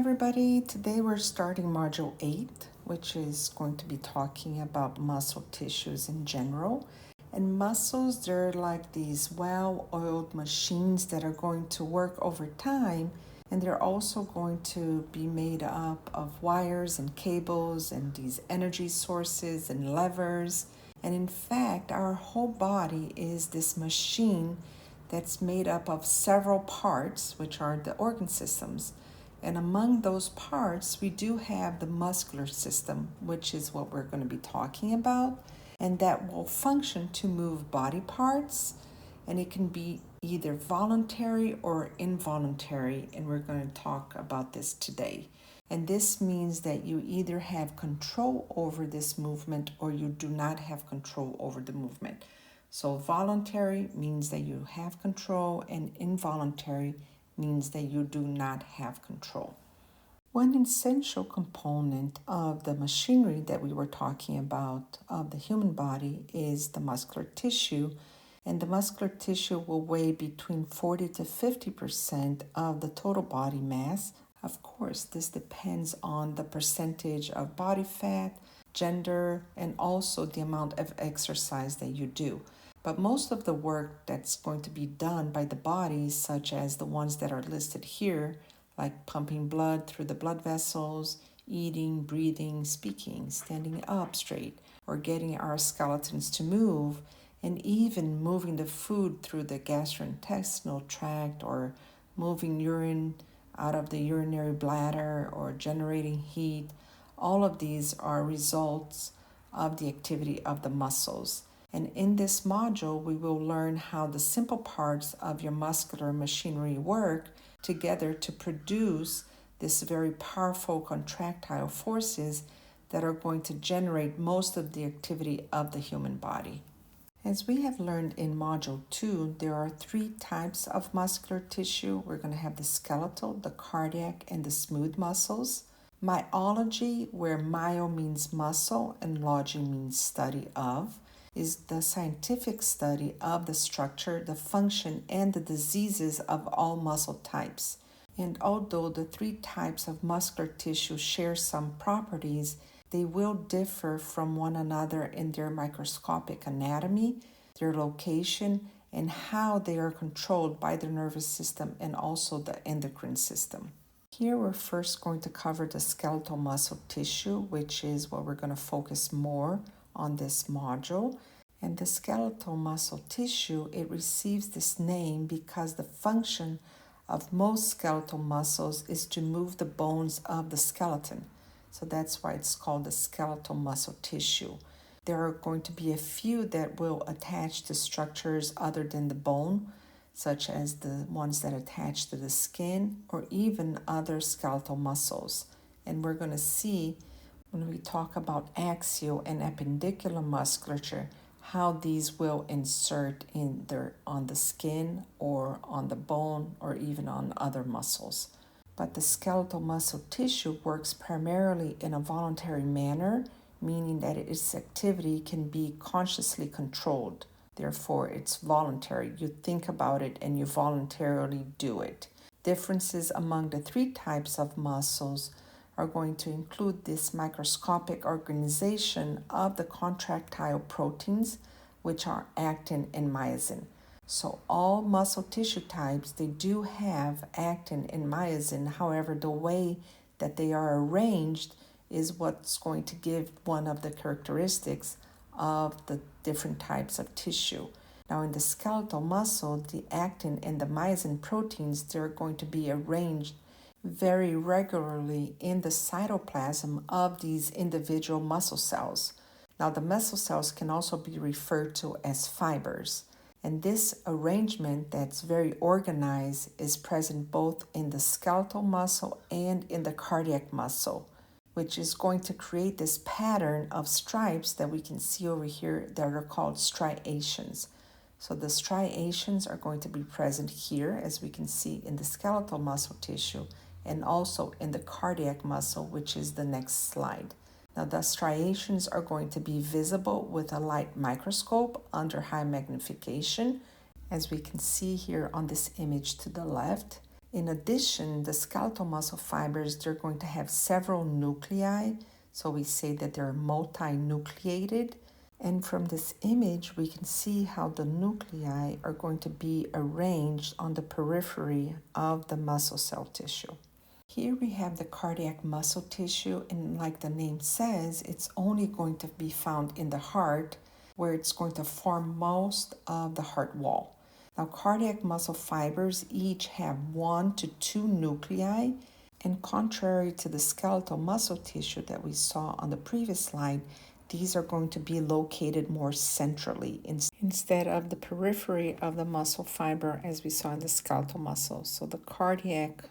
everybody. Today we're starting Module 8, which is going to be talking about muscle tissues in general. And muscles, they're like these well-oiled machines that are going to work over time, and they're also going to be made up of wires and cables and these energy sources and levers. And in fact, our whole body is this machine that's made up of several parts, which are the organ systems. And among those parts, we do have the muscular system, which is what we're going to be talking about, and that will function to move body parts, and it can be either voluntary or involuntary, and we're going to talk about this today. And this means that you either have control over this movement or you do not have control over the movement. So voluntary means that you have control, and involuntary means that you do not have control. One essential component of the machinery that we were talking about of the human body is the muscular tissue, and the muscular tissue will weigh between 40 to 50% of the total body mass. Of course, this depends on the percentage of body fat, gender, and also the amount of exercise that you do. But most of the work that's going to be done by the body, such as the ones that are listed here, like pumping blood through the blood vessels, eating, breathing, speaking, standing up straight, or getting our skeletons to move, and even moving the food through the gastrointestinal tract, or moving urine out of the urinary bladder, or generating heat. All of these are results of the activity of the muscles. And in this module, we will learn how the simple parts of your muscular machinery work together to produce this very powerful contractile forces that are going to generate most of the activity of the human body. As we have learned in Module 2, there are 3 types of muscular tissue. We're going to have the skeletal, the cardiac, and the smooth muscles. Myology, where myo means muscle and logy means study of, is the scientific study of the structure, the function, and the diseases of all muscle types. And although the 3 types of muscular tissue share some properties, they will differ from one another in their microscopic anatomy, their location, and how they are controlled by the nervous system and also the endocrine system. Here we're first going to cover the skeletal muscle tissue, which is what we're going to focus more on this module. And the skeletal muscle tissue, it receives this name because the function of most skeletal muscles is to move the bones of the skeleton. So that's why it's called the skeletal muscle tissue. There are going to be a few that will attach to structures other than the bone, such as the ones that attach to the skin or even other skeletal muscles. And we're going to see when we talk about axial and appendicular musculature, how these will insert on the skin or on the bone or even on other muscles. But the skeletal muscle tissue works primarily in a voluntary manner, meaning that its activity can be consciously controlled. Therefore, it's voluntary. You think about it and you voluntarily do it. Differences among the 3 types of muscles are going to include this microscopic organization of the contractile proteins, which are actin and myosin. So all muscle tissue types, they do have actin and myosin. However, the way that they are arranged is what's going to give one of the characteristics of the different types of tissue. Now, in the skeletal muscle, the actin and the myosin proteins, they're going to be arranged very regularly in the cytoplasm of these individual muscle cells. Now, the muscle cells can also be referred to as fibers. And this arrangement that's very organized is present both in the skeletal muscle and in the cardiac muscle, which is going to create this pattern of stripes that we can see over here that are called striations. So the striations are going to be present here, as we can see in the skeletal muscle tissue, and also in the cardiac muscle, which is the next slide. Now, the striations are going to be visible with a light microscope under high magnification, as we can see here on this image to the left. In addition, the skeletal muscle fibers, they're going to have several nuclei. So we say that they're multinucleated. And from this image, we can see how the nuclei are going to be arranged on the periphery of the muscle cell tissue. Here we have the cardiac muscle tissue, and like the name says, it's only going to be found in the heart, where it's going to form most of the heart wall. Now, cardiac muscle fibers each have 1 to 2 nuclei, and contrary to the skeletal muscle tissue that we saw on the previous slide, these are going to be located more centrally instead of the periphery of the muscle fiber as we saw in the skeletal muscle. So the cardiac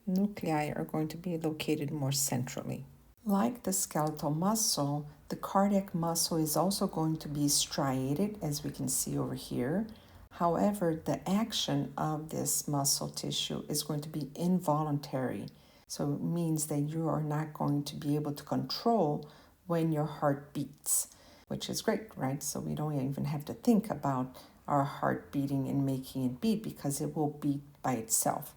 nuclei are going to be located more centrally. Like the skeletal muscle, the cardiac muscle is also going to be striated, as we can see over here. However, the action of this muscle tissue is going to be involuntary. So it means that you are not going to be able to control when your heart beats, which is great, right? So we don't even have to think about our heart beating and making it beat because it will beat by itself.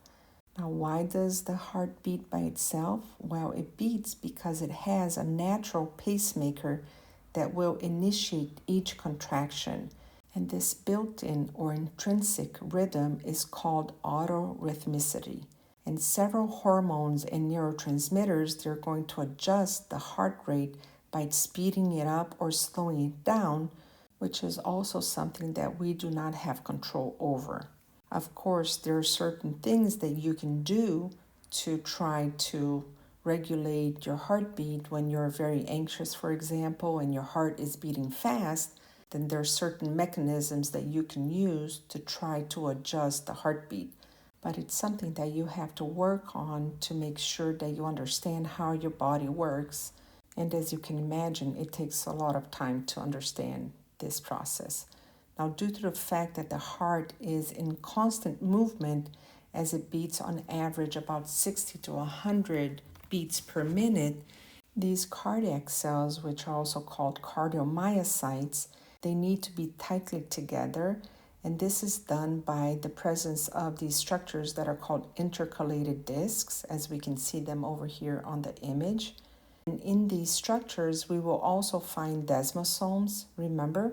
Now, why does the heart beat by itself? Well, it beats because it has a natural pacemaker that will initiate each contraction. And this built-in or intrinsic rhythm is called autorhythmicity. And several hormones and neurotransmitters, they're going to adjust the heart rate by speeding it up or slowing it down, which is also something that we do not have control over. Of course, there are certain things that you can do to try to regulate your heartbeat when you're very anxious, for example, and your heart is beating fast. Then there are certain mechanisms that you can use to try to adjust the heartbeat. But it's something that you have to work on to make sure that you understand how your body works. And as you can imagine, it takes a lot of time to understand this process. Now, due to the fact that the heart is in constant movement as it beats on average about 60 to 100 beats per minute, these cardiac cells, which are also called cardiomyocytes, they need to be tightly together, and this is done by the presence of these structures that are called intercalated discs, as we can see them over here on the image. And in these structures, we will also find desmosomes, remember,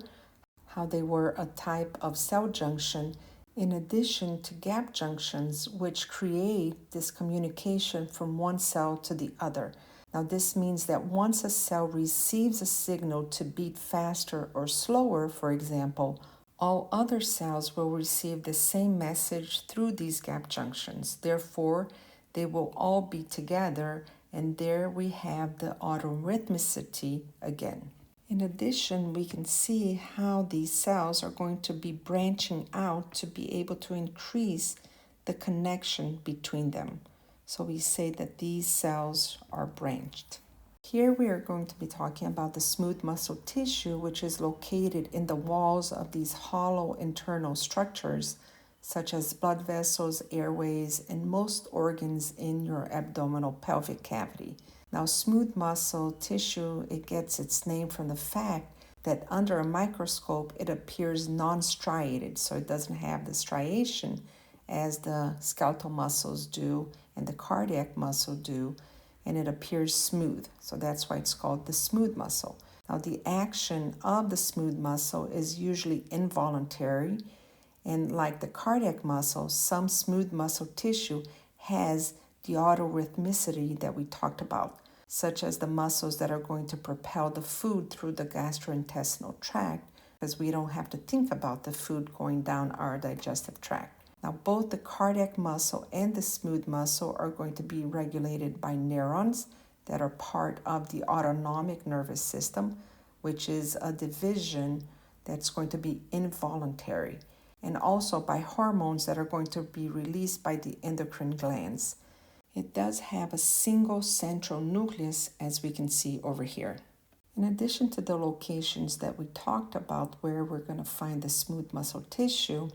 how they were a type of cell junction in addition to gap junctions, which create this communication from one cell to the other. Now, this means that once a cell receives a signal to beat faster or slower, for example, all other cells will receive the same message through these gap junctions. Therefore, they will all be together, and there we have the autorhythmicity again. In addition, we can see how these cells are going to be branching out to be able to increase the connection between them. So we say that these cells are branched. Here we are going to be talking about the smooth muscle tissue, which is located in the walls of these hollow internal structures, such as blood vessels, airways, and most organs in your abdominal pelvic cavity. Now, smooth muscle tissue, it gets its name from the fact that under a microscope, it appears non-striated. So it doesn't have the striation as the skeletal muscles do and the cardiac muscle do, and it appears smooth. So that's why it's called the smooth muscle. Now, the action of the smooth muscle is usually involuntary, and like the cardiac muscle, some smooth muscle tissue has the autorhythmicity that we talked about, such as the muscles that are going to propel the food through the gastrointestinal tract, because we don't have to think about the food going down our digestive tract. Now, both the cardiac muscle and the smooth muscle are going to be regulated by neurons that are part of the autonomic nervous system, which is a division that's going to be involuntary, and also by hormones that are going to be released by the endocrine glands. It does have a single central nucleus, as we can see over here. In addition to the locations that we talked about where we're going to find the smooth muscle tissue,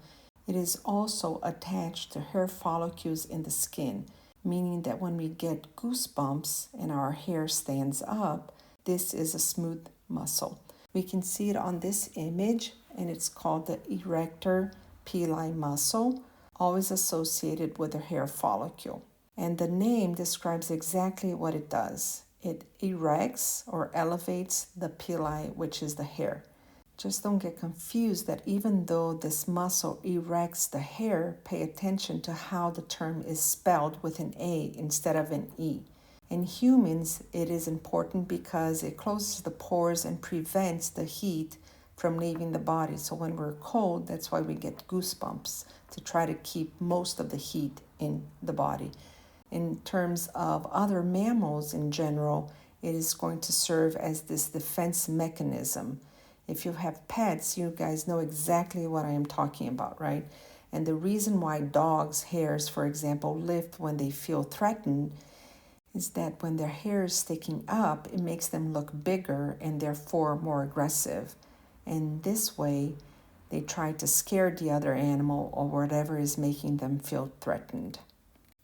it is also attached to hair follicles in the skin, meaning that when we get goosebumps and our hair stands up, this is a smooth muscle. We can see it on this image, and it's called the erector pili muscle, always associated with the hair follicle. And the name describes exactly what it does. It erects or elevates the pili, which is the hair. Just don't get confused that even though this muscle erects the hair, pay attention to how the term is spelled with an A instead of an E. In humans, it is important because it closes the pores and prevents the heat from leaving the body. So when we're cold, that's why we get goosebumps, to try to keep most of the heat in the body. In terms of other mammals in general, it is going to serve as this defense mechanism. If you have pets, you guys know exactly what I am talking about, right? And the reason why dogs' hairs, for example, lift when they feel threatened is that when their hair is sticking up, it makes them look bigger and therefore more aggressive. And this way, they try to scare the other animal or whatever is making them feel threatened.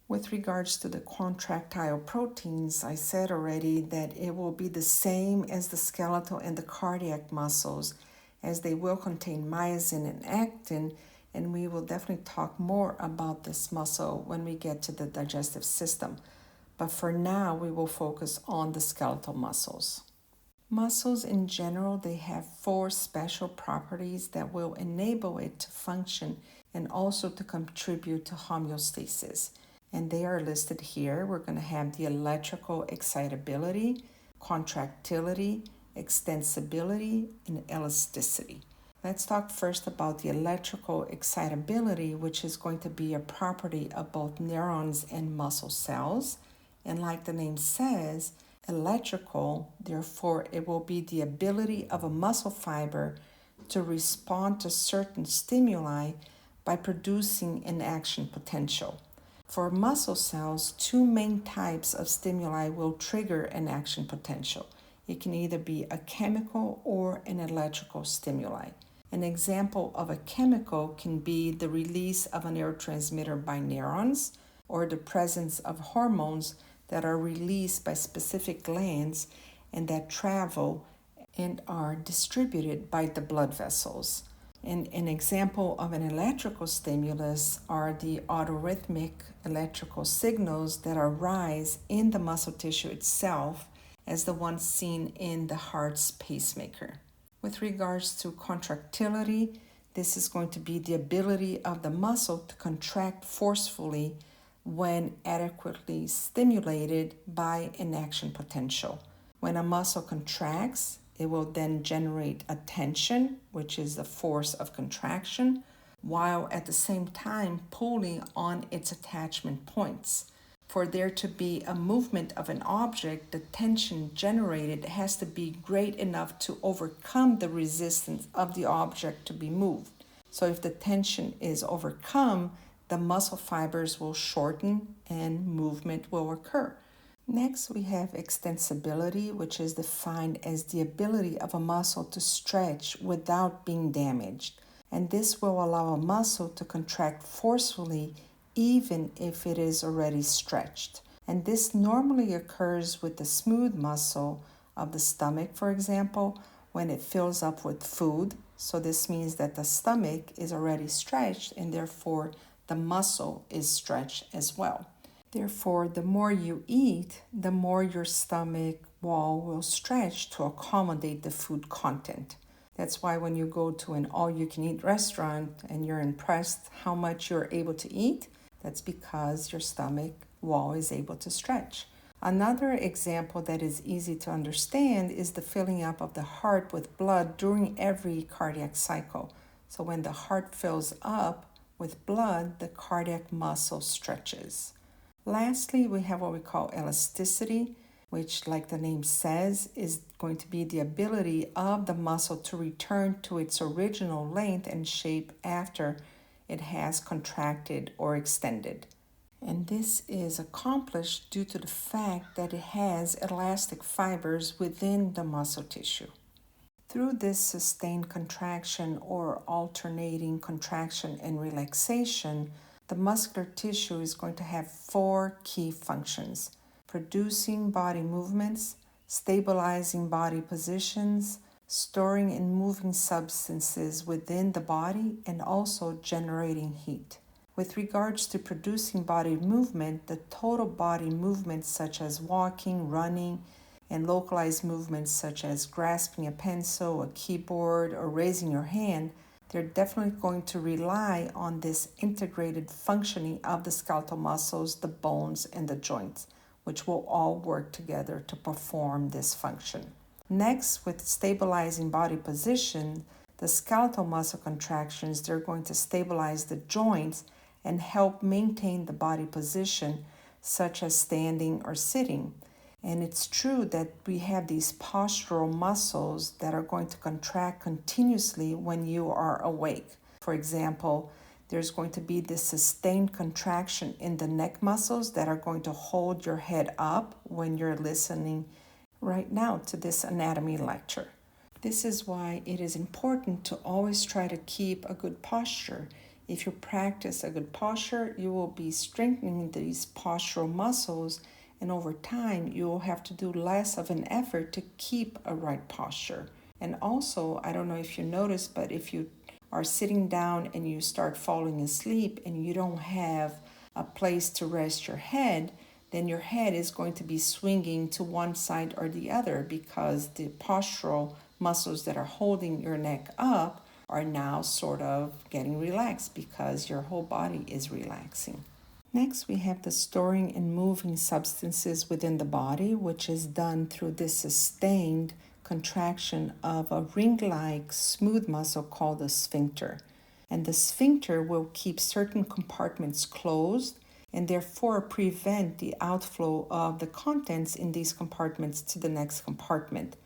With regards to the contractile proteins, I said already that it will be the same as the skeletal and the cardiac muscles, as they will contain myosin and actin, and we will definitely talk more about this muscle when we get to the digestive system. But for now, we will focus on the skeletal muscles. Muscles in general, they have 4 special properties that will enable it to function and also to contribute to homeostasis. And they are listed here. We're going to have the electrical excitability, contractility, extensibility, and elasticity. Let's talk first about the electrical excitability, which is going to be a property of both neurons and muscle cells. And like the name says, electrical, therefore it will be the ability of a muscle fiber to respond to certain stimuli by producing an action potential. For muscle cells, 2 main types of stimuli will trigger an action potential. It can either be a chemical or an electrical stimuli. An example of a chemical can be the release of a neurotransmitter by neurons or the presence of hormones that are released by specific glands and that travel and are distributed by the blood vessels. And an example of an electrical stimulus are the autorhythmic electrical signals that arise in the muscle tissue itself, as the ones seen in the heart's pacemaker. With regards to contractility, this is going to be the ability of the muscle to contract forcefully when adequately stimulated by an action potential. When a muscle contracts, it will then generate a tension, which is the force of contraction, while at the same time pulling on its attachment points. For there to be a movement of an object, the tension generated has to be great enough to overcome the resistance of the object to be moved. So if the tension is overcome, the muscle fibers will shorten and movement will occur. Next, we have extensibility, which is defined as the ability of a muscle to stretch without being damaged. And this will allow a muscle to contract forcefully even if it is already stretched. And this normally occurs with the smooth muscle of the stomach, for example, when it fills up with food. So this means that the stomach is already stretched and therefore the muscle is stretched as well. Therefore, the more you eat, the more your stomach wall will stretch to accommodate the food content. That's why when you go to an all-you-can-eat restaurant and you're impressed how much you're able to eat, that's because your stomach wall is able to stretch. Another example that is easy to understand is the filling up of the heart with blood during every cardiac cycle. So when the heart fills up with blood, the cardiac muscle stretches. Lastly, we have what we call elasticity, which, like the name says, is going to be the ability of the muscle to return to its original length and shape after it has contracted or extended. And this is accomplished due to the fact that it has elastic fibers within the muscle tissue. Through this sustained contraction or alternating contraction and relaxation, the muscular tissue is going to have 4 key functions: producing body movements, stabilizing body positions, storing and moving substances within the body, and also generating heat. With regards to producing body movement, the total body movements such as walking, running, and localized movements such as grasping a pencil, a keyboard, or raising your hand, they're definitely going to rely on this integrated functioning of the skeletal muscles, the bones, and the joints, which will all work together to perform this function. Next, with stabilizing body position, the skeletal muscle contractions, they're going to stabilize the joints and help maintain the body position, such as standing or sitting. And it's true that we have these postural muscles that are going to contract continuously when you are awake. For example, there's going to be this sustained contraction in the neck muscles that are going to hold your head up when you're listening right now to this anatomy lecture. This is why it is important to always try to keep a good posture. If you practice a good posture, you will be strengthening these postural muscles, and over time, you will have to do less of an effort to keep a right posture. And also, I don't know if you noticed, but if you are sitting down and you start falling asleep and you don't have a place to rest your head, then your head is going to be swinging to one side or the other because the postural muscles that are holding your neck up are now sort of getting relaxed because your whole body is relaxing. Next, we have the storing and moving substances within the body, which is done through this sustained contraction of a ring-like smooth muscle called the sphincter. And the sphincter will keep certain compartments closed and therefore prevent the outflow of the contents in these compartments to the next compartment.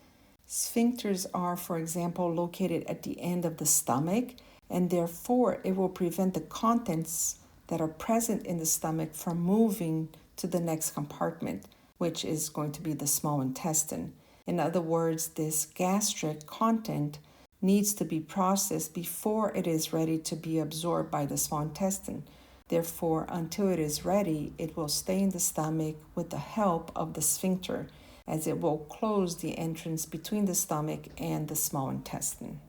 Sphincters are, for example, located at the end of the stomach, and therefore it will prevent the contents that are present in the stomach from moving to the next compartment, which is going to be the small intestine. In other words, this gastric content needs to be processed before it is ready to be absorbed by the small intestine. Therefore, until it is ready, it will stay in the stomach with the help of the sphincter, as it will close the entrance between the stomach and the small intestine.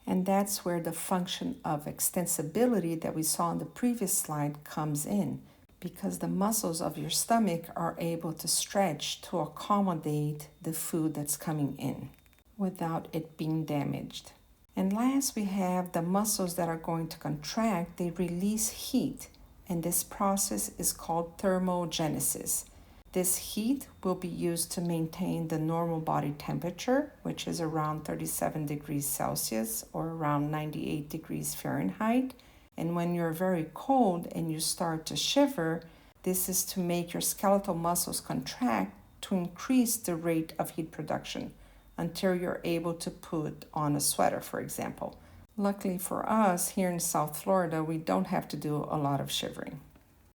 And that's where the function of extensibility that we saw on the previous slide comes in, because the muscles of your stomach are able to stretch to accommodate the food that's coming in without it being damaged. And last, we have the muscles that are going to contract. They release heat, and this process is called thermogenesis. This heat will be used to maintain the normal body temperature, which is around 37 degrees Celsius or around 98 degrees Fahrenheit. And when you're very cold and you start to shiver, this is to make your skeletal muscles contract to increase the rate of heat production until you're able to put on a sweater, for example. Luckily for us, here in South Florida, we don't have to do a lot of shivering.